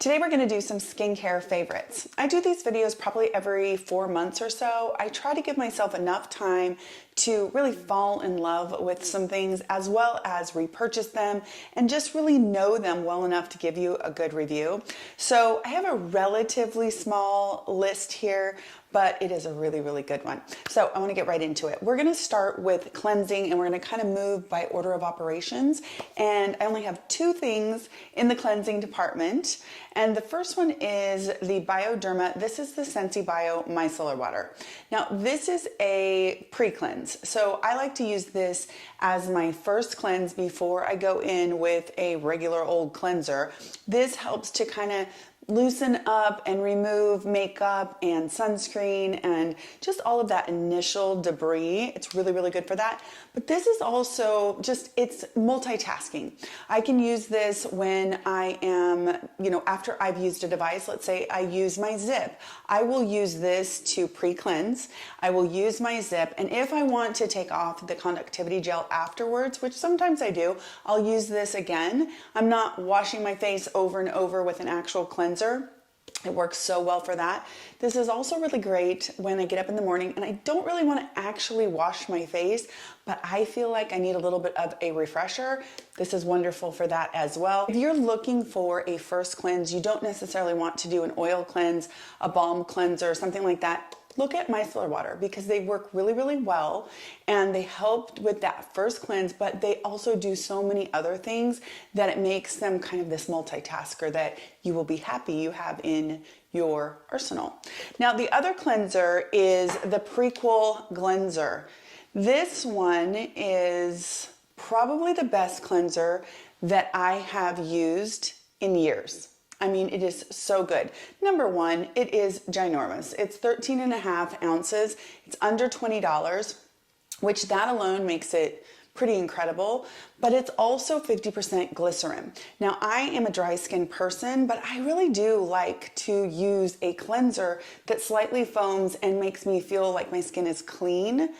Today we're going to do some skincare favorites. I do these videos probably every 4 months or so. I try to give myself enough time to really fall in love with some things as well as repurchase them and just really know them well enough to give you a good review. So I have a relatively small list here, but it is a really good one. So I want to get right into it. We're going to start with cleansing and we're going to kind of move by order of operations. And I only have 2 things in the cleansing department. And the first one is the Bioderma. This is the Sensi Bio Micellar Water. Now this is a pre-cleanse. So I like to use this as my first cleanse before I go in with a regular old cleanser. This helps to kind of loosen up and remove makeup and sunscreen and just all of that initial debris. It's really good for that. But this is also just, it's multitasking. I can use this when I am, after I've used a device. Let's say I use my zip. I will use this to pre-cleanse. I will use my zip, and if I want to take off the conductivity gel afterwards, which sometimes I do, I'll use this again. I'm not washing my face over and over with an actual cleanser. It works so well for that. This is also really great when I get up in the morning and I don't really want to actually wash my face, but I feel like I need a little bit of a refresher. This is wonderful for that as well. If you're looking for a first cleanse, you don't necessarily want to do an oil cleanse, a balm cleanser, something like that. Look at micellar water because they work really well and they help with that first cleanse, but they also do so many other things that it makes them kind of this multitasker that you will be happy you have in your arsenal. Now the other cleanser is the Prequel Cleanser. This one is probably the best cleanser that I have used in years. I mean, it is so good. Number one, it is ginormous. It's 13.5 ounces. It's under $20, which that alone makes it pretty incredible, but it's also 50% glycerin. Now, I am a dry skin person, but I really do like to use a cleanser that slightly foams and makes me feel like my skin is clean.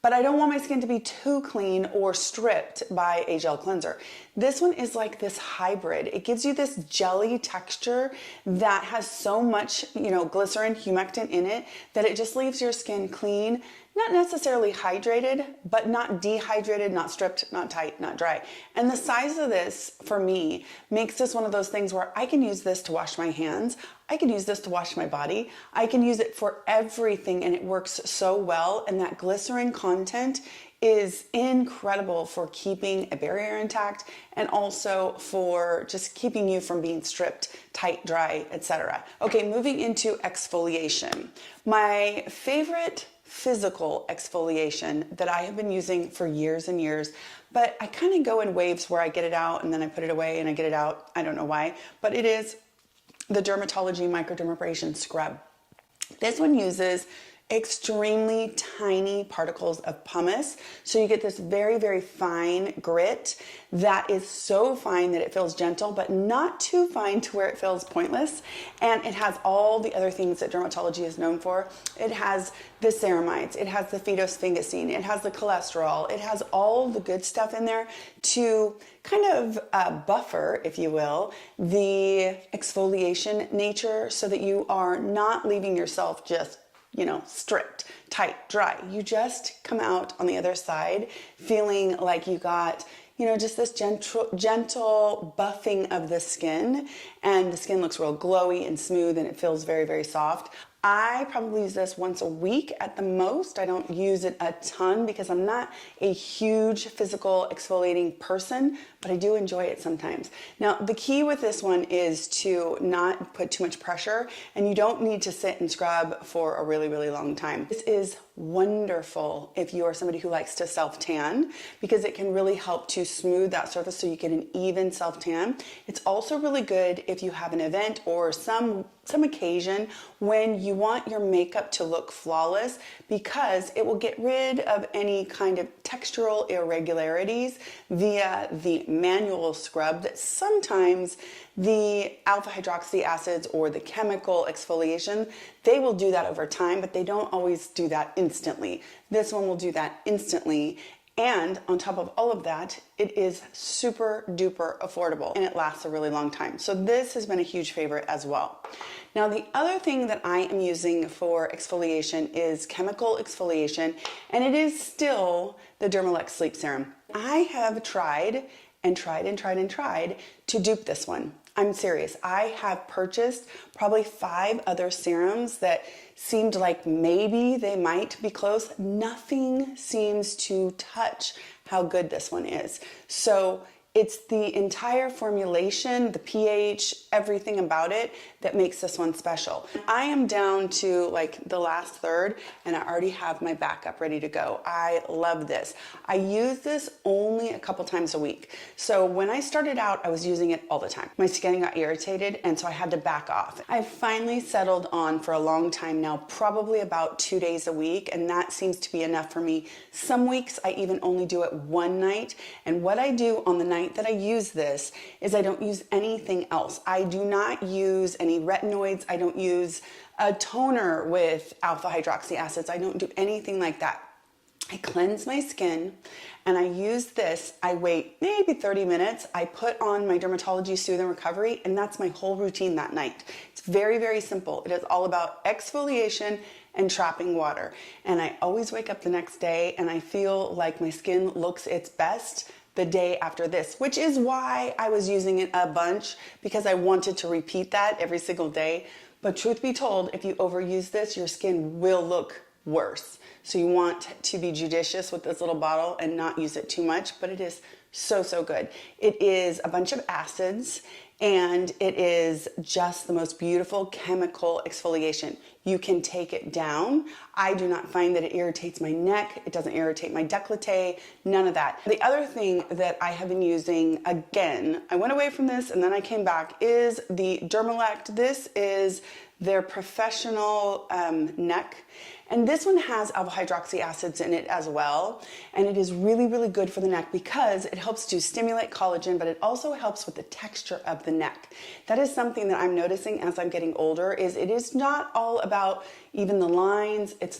But I don't want my skin to be too clean or stripped by a gel cleanser. This one is like this hybrid. It gives you this jelly texture that has so much, glycerin, humectant in it that it just leaves your skin clean, not necessarily hydrated, but not dehydrated, not stripped, not tight, not dry. And the size of this, for me, makes this one of those things where I can use this to wash my hands. I can use this to wash my body. I can use it for everything and it works so well. And that glycerin content is incredible for keeping a barrier intact and also for just keeping you from being stripped, tight, dry, etc. Okay, moving into exfoliation. My favorite physical exfoliation that I have been using for years and years, but I kind of go in waves where I get it out and then I put it away and I get it out. I don't know why, but it is the Dermatology Microdermabrasion Scrub. This one uses extremely tiny particles of pumice. So you get this very fine grit that is so fine that it feels gentle, but not too fine to where it feels pointless. And it has all the other things that dermatology is known for. It has the ceramides, it has the phytosphingosine, it has the cholesterol, it has all the good stuff in there to kind of buffer, if you will, the exfoliation nature so that you are not leaving yourself just stripped, tight, dry. You just come out on the other side feeling like you got, just this gentle buffing of the skin, and the skin looks real glowy and smooth and it feels very soft. I probably use this once a week at the most. I don't use it a ton because I'm not a huge physical exfoliating person, but I do enjoy it sometimes. Now, the key with this one is to not put too much pressure, and you don't need to sit and scrub for a really long time. This is wonderful if you are somebody who likes to self-tan because it can really help to smooth that surface so you get an even self-tan. It's also really good if you have an event or some occasion when you want your makeup to look flawless because it will get rid of any kind of textural irregularities via the manual scrub that sometimes the alpha hydroxy acids or the chemical exfoliation, they will do that over time, but they don't always do that instantly. This one will do that instantly And on top of all of that, it is super duper affordable and it lasts a really long time. So this has been a huge favorite as well. Now, the other thing that I am using for exfoliation is chemical exfoliation, and it is still the Dermalux Sleep Serum. I have tried to dupe this one. I'm serious. I have purchased probably 5 other serums that seemed like maybe they might be close. Nothing seems to touch how good this one is. So it's the entire formulation, the pH, everything about it that makes this one special. I am down to like the last third and I already have my backup ready to go. I love this. I use this only a couple times a week. So when I started out, I was using it all the time. My skin got irritated and so I had to back off. I've finally settled on for a long time now, probably about 2 days a week, and that seems to be enough for me. Some weeks I even only do it one night, and what I do on the night that I use this is I don't use anything else. I do not use any retinoids. I don't use a toner with alpha hydroxy acids. I don't do anything like that. I cleanse my skin and I use this. I wait maybe 30 minutes. I put on my Dermatology Soothe and Recovery, and that's my whole routine that night. It's very, very simple. It is all about exfoliation and trapping water. And I always wake up the next day and I feel like my skin looks its best the day after this, which is why I was using it a bunch, because I wanted to repeat that every single day. But truth be told, if you overuse this, your skin will look worse. So you want to be judicious with this little bottle and not use it too much, but it is so, so good. It is a bunch of acids and it is just the most beautiful chemical exfoliation. You can take it down. I do not find that it irritates my neck. It doesn't irritate my décolleté, none of that. The other thing that I have been using, again, I went away from this and then I came back, is the Dermalect. This is their professional neck. And this one has alpha hydroxy acids in it as well. And it is really, really good for the neck because it helps to stimulate collagen, but it also helps with the texture of the neck. That is something that I'm noticing as I'm getting older, is it is not all about even the lines. It's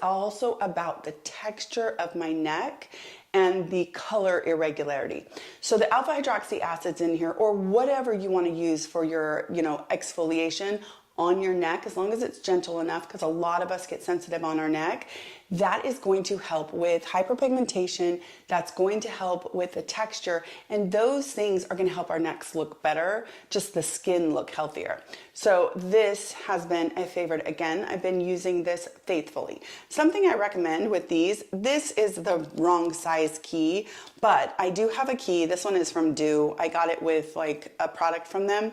also about the texture of my neck and the color irregularity. So the alpha hydroxy acids in here, or whatever you want to use for your, exfoliation on your neck, as long as it's gentle enough, because a lot of us get sensitive on our neck, that is going to help with hyperpigmentation. That's going to help with the texture, and those things are going to help our necks look better, just the skin look healthier. So this has been a favorite. Again, I've been using this faithfully. Something I recommend with these, this is the wrong size key, but I do have a key. This one is from Dew. I got it with like a product from them.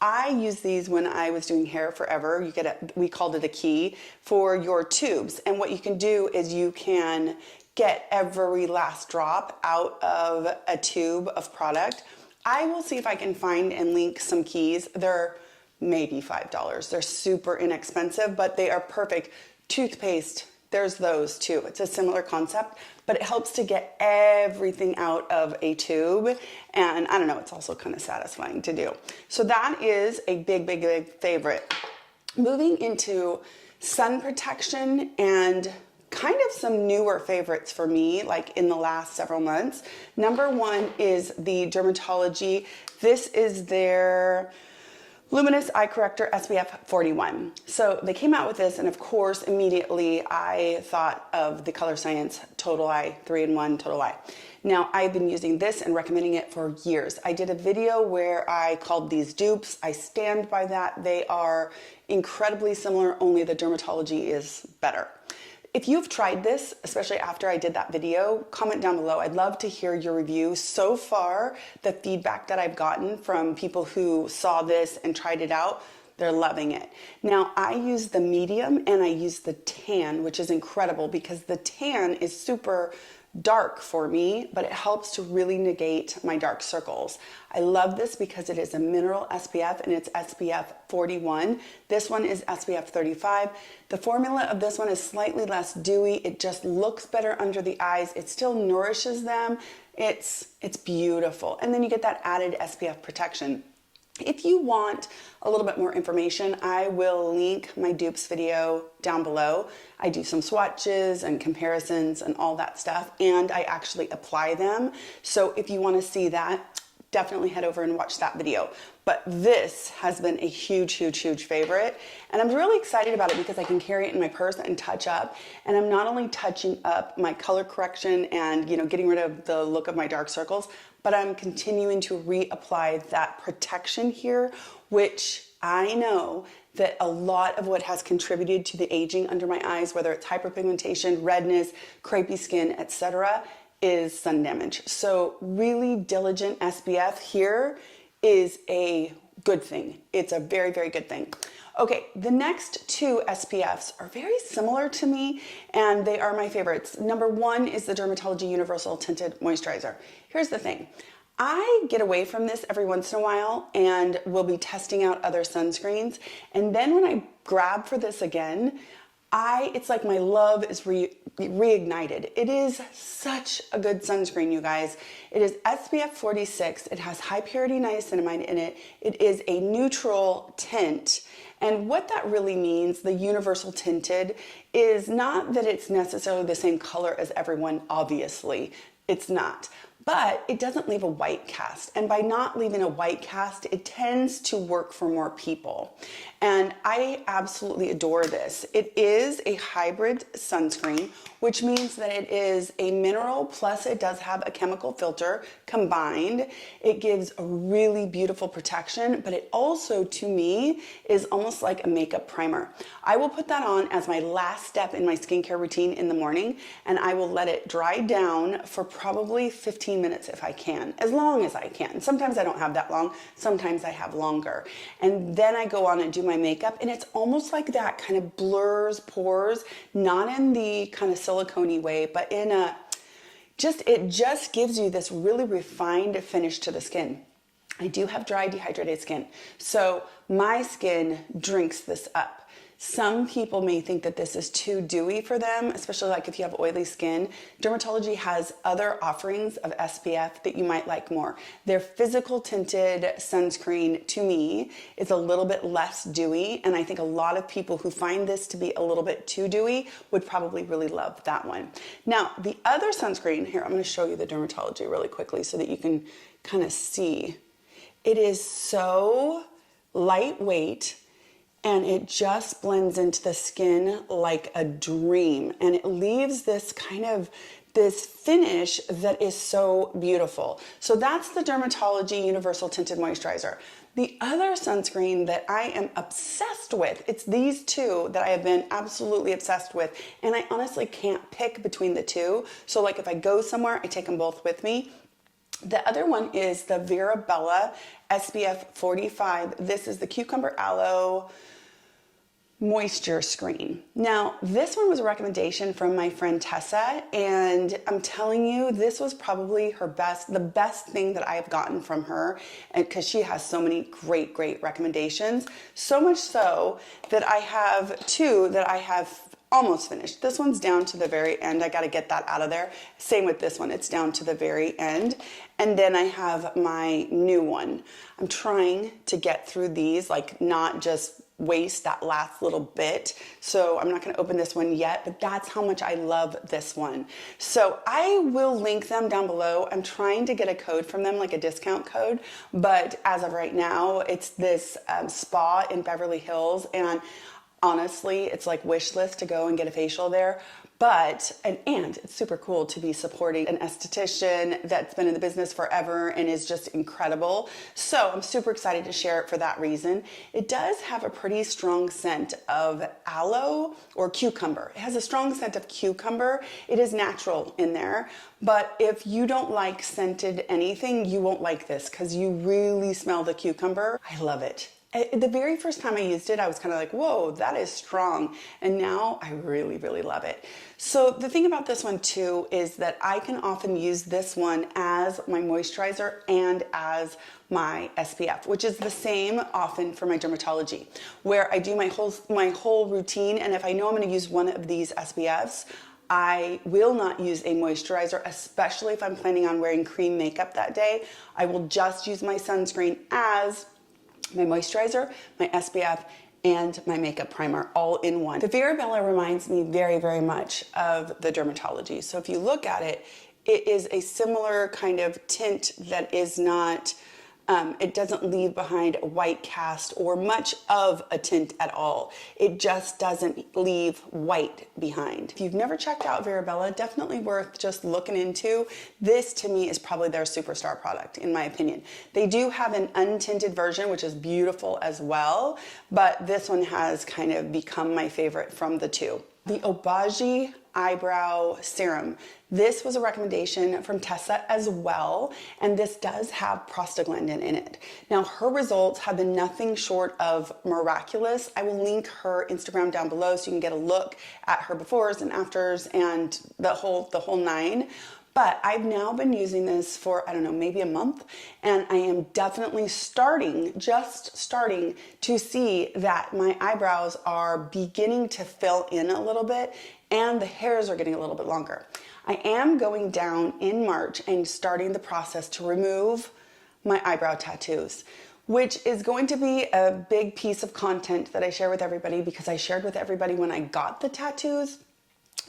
I use these when I was doing hair forever. You get we called it a key for your tubes. And what you can do is you can get every last drop out of a tube of product. I will see if I can find and link some keys. They're maybe $5. They're super inexpensive, but they are perfect. Toothpaste, there's those too. It's a similar concept, but it helps to get everything out of a tube. And I don't know, it's also kind of satisfying to do. So that is a big, big, big favorite. Moving into sun protection and kind of some newer favorites for me, like in the last several months. Number one is the Dermatology. This is their Luminous Eye Corrector SPF 41. So they came out with this, and of course, immediately I thought of the Color Science Total Eye 3-in-1 Total Eye. Now, I've been using this and recommending it for years. I did a video where I called these dupes. I stand by that. They are incredibly similar, only the Dermatology is better. If you've tried this, especially after I did that video, comment down below. I'd love to hear your review. So far, the feedback that I've gotten from people who saw this and tried it out, they're loving it. Now, I use the medium and I use the tan, which is incredible because the tan is super dark for me, but it helps to really negate my dark circles. I love this because it is a mineral SPF and it's SPF 41. This one is SPF 35. The formula of this one is slightly less dewy. It just looks better under the eyes. It still nourishes them. It's beautiful. And then you get that added SPF protection. If you want a little bit more information, I will link my dupes video down below. I do some swatches and comparisons and all that stuff, and I actually apply them. So if you want to see that, definitely head over and watch that video. But this has been a huge, huge, huge favorite. And I'm really excited about it because I can carry it in my purse and touch up. And I'm not only touching up my color correction and, you know, getting rid of the look of my dark circles, but I'm continuing to reapply that protection here, which I know that a lot of what has contributed to the aging under my eyes, whether it's hyperpigmentation, redness, crepey skin, etc., is sun damage. So really diligent SPF here is a good thing. It's a very, very good thing. Okay, the next two SPFs are very similar to me, and they are my favorites. Number one is the Dermatology Universal Tinted Moisturizer. Here's the thing. I get away from this every once in a while and will be testing out other sunscreens. And then when I grab for this again, it's like my love is reignited. It is such a good sunscreen, you guys. It is SPF 46. It has high purity niacinamide in it. It is a neutral tint. And what that really means, the universal tinted, is not that it's necessarily the same color as everyone, obviously. It's not. But it doesn't leave a white cast. And by not leaving a white cast, it tends to work for more people. And I absolutely adore this. It is a hybrid sunscreen, which means that it is a mineral plus it does have a chemical filter combined. It gives a really beautiful protection, but it also, to me, is almost like a makeup primer. I will put that on as my last step in my skincare routine in the morning, and I will let it dry down for probably 15 minutes if I can, as long as I can. Sometimes I don't have that long, sometimes I have longer. And then I go on and do my makeup, and it's almost like that kind of blurs pores, not in the kind of silicone-y way, but in a it just gives you this really refined finish to the skin. I do have dry, dehydrated skin, so my skin drinks this up. Some people may think that this is too dewy for them, especially like if you have oily skin. Dermatology has other offerings of SPF that you might like more. Their physical tinted sunscreen, to me, is a little bit less dewy, and I think a lot of people who find this to be a little bit too dewy would probably really love that one. Now, the other sunscreen, here, I'm gonna show you the Dermatology really quickly so that you can kind of see. It is so lightweight, and it just blends into the skin like a dream. And it leaves this kind of this finish that is so beautiful. So that's the Dermatology Universal Tinted Moisturizer. The other sunscreen that I am obsessed with, it's these two that I have been absolutely obsessed with. And I honestly can't pick between the two. So like if I go somewhere, I take them both with me. The other one is the Verabella SPF 45. This is the Cucumber Aloe Moisture Screen. Now, this one was a recommendation from my friend Tessa, and I'm telling you, this was probably the best thing that I have gotten from her, and because she has so many great, great recommendations. So much so that I have two that I have almost finished. This one's down to the very end. I got to get that out of there. Same with this one. It's down to the very end. And then I have my new one. I'm trying to get through these, like not just waste that last little bit. So I'm not going to open this one yet, but that's how much I love this one. So I will link them down below. I'm trying to get a code from them, like a discount code, but as of right now, it's this spa in Beverly Hills, and honestly, it's like wish list to go and get a facial there. But, and it's super cool to be supporting an esthetician that's been in the business forever and is just incredible. So I'm super excited to share it for that reason. It does have a pretty strong scent of aloe or cucumber. It has a strong scent of cucumber. It is natural in there. But if you don't like scented anything, you won't like this because you really smell the cucumber. I love it. The very first time I used it, I was kind of like, whoa, that is strong. And now I really, really love it. So the thing about this one too is that I can often use this one as my moisturizer and as my SPF, which is the same often for my Dermatology, where I do my whole routine. And if I know I'm going to use one of these SPFs, I will not use a moisturizer, especially if I'm planning on wearing cream makeup that day. I will just use my sunscreen as my moisturizer, my SPF, and my makeup primer all in one. The Verabella reminds me very, very much of the Dermatology. So if you look at it, it is a similar kind of tint that is not, it doesn't leave behind a white cast or much of a tint at all. It just doesn't leave white behind. If you've never checked out Verabella, definitely worth just looking into. This to me is probably their superstar product, in my opinion. They do have an untinted version, which is beautiful as well, but this one has kind of become my favorite from the two. The Obagi Eyebrow Serum. This was a recommendation from Tessa as well, and this does have prostaglandin in it. Now, her results have been nothing short of miraculous. I will link her Instagram down below so you can get a look at her befores and afters and the whole nine. But I've now been using this for, I don't know, maybe a month, and I am definitely just starting to see that my eyebrows are beginning to fill in a little bit and the hairs are getting a little bit longer. I am going down in March and starting the process to remove my eyebrow tattoos, which is going to be a big piece of content that I share with everybody because I shared with everybody when I got the tattoos.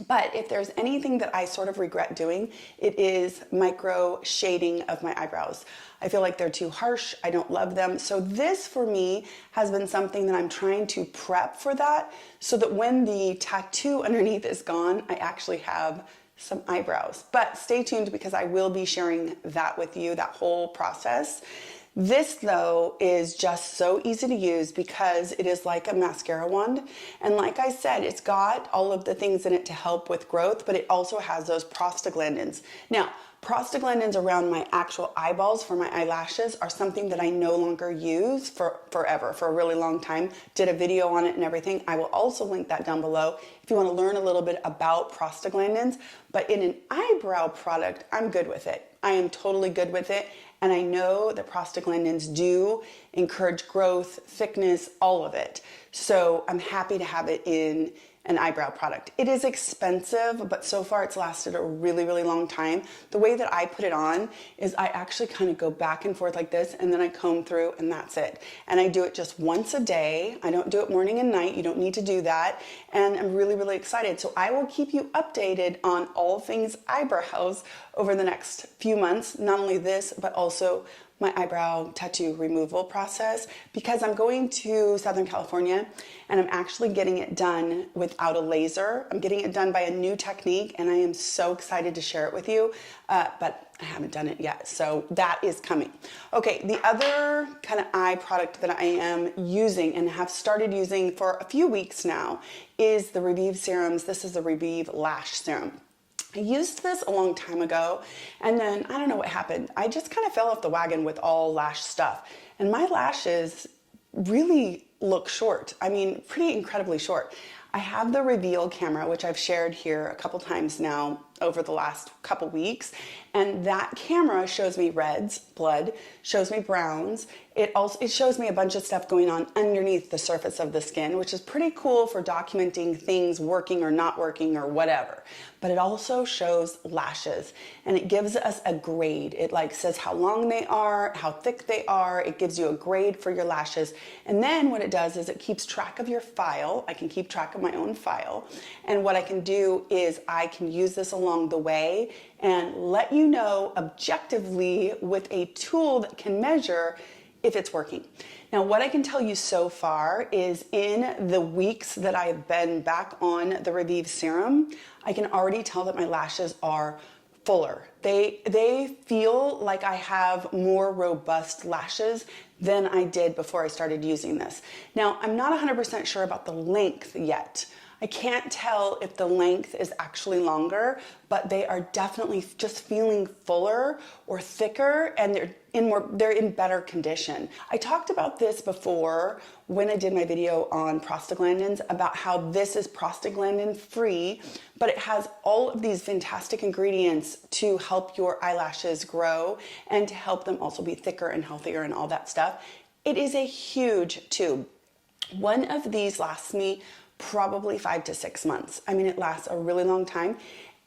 But if there's anything that I sort of regret doing, it is micro shading of my eyebrows. I feel like they're too harsh. I don't love them. So this for me has been something that I'm trying to prep for that so that when the tattoo underneath is gone, I actually have some eyebrows. But stay tuned because I will be sharing that with you, that whole process. This though is just so easy to use because it is like a mascara wand. And like I said, it's got all of the things in it to help with growth, but it also has those prostaglandins. Now, prostaglandins around my actual eyeballs for my eyelashes are something that I no longer use for forever, for a really long time. Did a video on it and everything. I will also link that down below if you want to learn a little bit about prostaglandins. But in an eyebrow product, I'm good with it. I am totally good with it. And I know that prostaglandins do encourage growth, thickness, all of it. So I'm happy to have it in an eyebrow product. It is expensive, but so far it's lasted a really, really long time. The way that I put it on is I actually kind of go back and forth like this, and then I comb through, and that's it. And I do it just once a day. I don't do it morning and night. You don't need to do that. And I'm really, really excited. So I will keep you updated on all things eyebrows over the next few months. Not only this, but also my eyebrow tattoo removal process because I'm going to Southern California and I'm actually getting it done without a laser. I'm getting it done by a new technique and I am so excited to share it with you, but I haven't done it yet. So that is coming. Okay, the other kind of eye product that I am using and have started using for a few weeks now is the Revive Serums. This is the Revive Lash Serum. I used this a long time ago and then I don't know what happened. I just kind of fell off the wagon with all lash stuff and my lashes really look short. I mean, pretty incredibly short. I have the Reveal camera, which I've shared here a couple times now over the last couple weeks. And that camera shows me reds, blood, shows me browns. It shows me a bunch of stuff going on underneath the surface of the skin, which is pretty cool for documenting things working or not working or whatever. But it also shows lashes and it gives us a grade. It like says how long they are, how thick they are. It gives you a grade for your lashes. And then what it does is it keeps track of your file. I can keep track of my own file. And what I can do is I can use this along the way and let you know objectively with a tool that can measure if it's working. Now, what I can tell you so far is in the weeks that I've been back on the Revive Serum, I can already tell that my lashes are fuller. They feel like I have more robust lashes than I did before I started using this. Now, I'm not 100% sure about the length yet. I can't tell if the length is actually longer, but they are definitely just feeling fuller or thicker and they're in better condition. I talked about this before when I did my video on prostaglandins about how this is prostaglandin free, but it has all of these fantastic ingredients to help your eyelashes grow and to help them also be thicker and healthier and all that stuff. It is a huge tube. One of these lasts me probably 5 to 6 months. I mean, it lasts a really long time.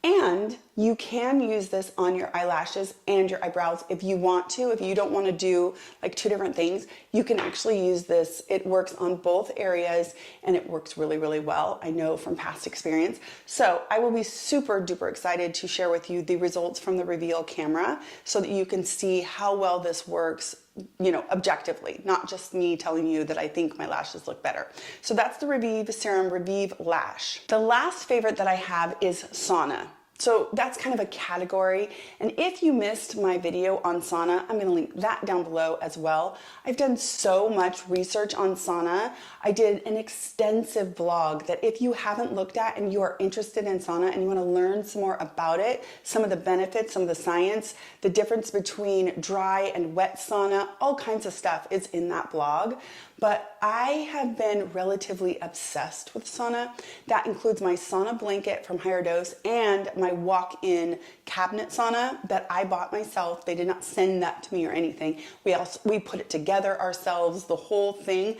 And you can use this on your eyelashes and your eyebrows if you want to. If you don't want to do like two different things, you can actually use this. It works on both areas and it works really, really well. I know from past experience. So I will be super duper excited to share with you the results from the Reveal camera so that you can see how well this works, you know, objectively, not just me telling you that I think my lashes look better. So that's the Revive Serum Revive Lash. The last favorite that I have is sauna. So that's kind of a category. And if you missed my video on sauna, I'm going to link that down below as well. I've done so much research on sauna. I did an extensive vlog that if you haven't looked at and you are interested in sauna and you want to learn some more about it, some of the benefits, some of the science, the difference between dry and wet sauna, all kinds of stuff is in that blog. But I have been relatively obsessed with sauna. That includes my sauna blanket from Higher Dose and my walk-in cabinet sauna that I bought myself. They did not send that to me or anything. We put it together ourselves, the whole thing.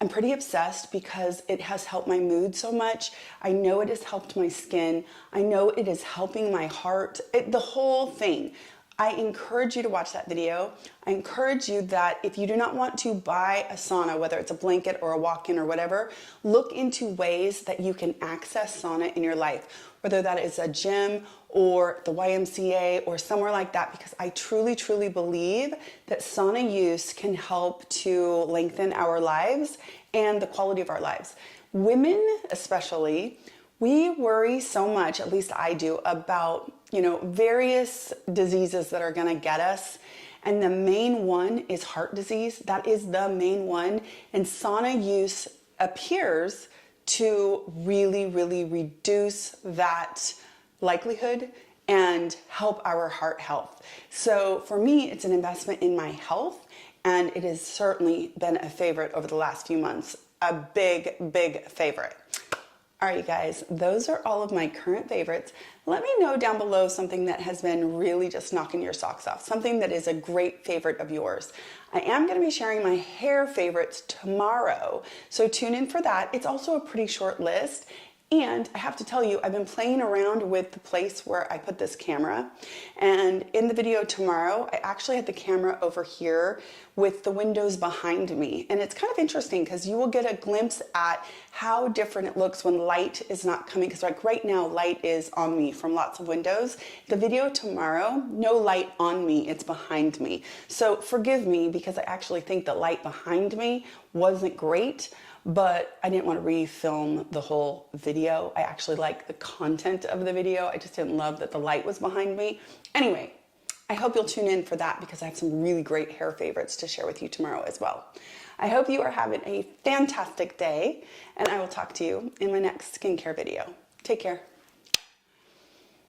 I'm pretty obsessed because it has helped my mood so much. I know it has helped my skin. I know it is helping my heart. The whole thing. I encourage you to watch that video. I encourage you that if you do not want to buy a sauna, whether it's a blanket or a walk-in or whatever, look into ways that you can access sauna in your life, whether that is a gym or the YMCA or somewhere like that, because I truly, truly believe that sauna use can help to lengthen our lives and the quality of our lives. Women especially, we worry so much, at least I do, about, you know, various diseases that are going to get us. And the main one is heart disease. That is the main one. And sauna use appears to really, really reduce that likelihood and help our heart health. So for me, it's an investment in my health. And it has certainly been a favorite over the last few months. A big, big favorite. All right, you guys, those are all of my current favorites. Let me know down below something that has been really just knocking your socks off, something that is a great favorite of yours. I am going to be sharing my hair favorites tomorrow, so tune in for that. It's also a pretty short list. And I have to tell you, I've been playing around with the place where I put this camera. And in the video tomorrow, I actually had the camera over here with the windows behind me. And it's kind of interesting because you will get a glimpse at how different it looks when light is not coming. Because like right now, light is on me from lots of windows. The video tomorrow, no light on me, it's behind me. So forgive me because I actually think the light behind me wasn't great. But I didn't want to refilm the whole video. I actually like the content of the video. I just didn't love that the light was behind me. Anyway, I hope you'll tune in for that because I have some really great hair favorites to share with you tomorrow as well. I hope you are having a fantastic day and I will talk to you in my next skincare video. Take care.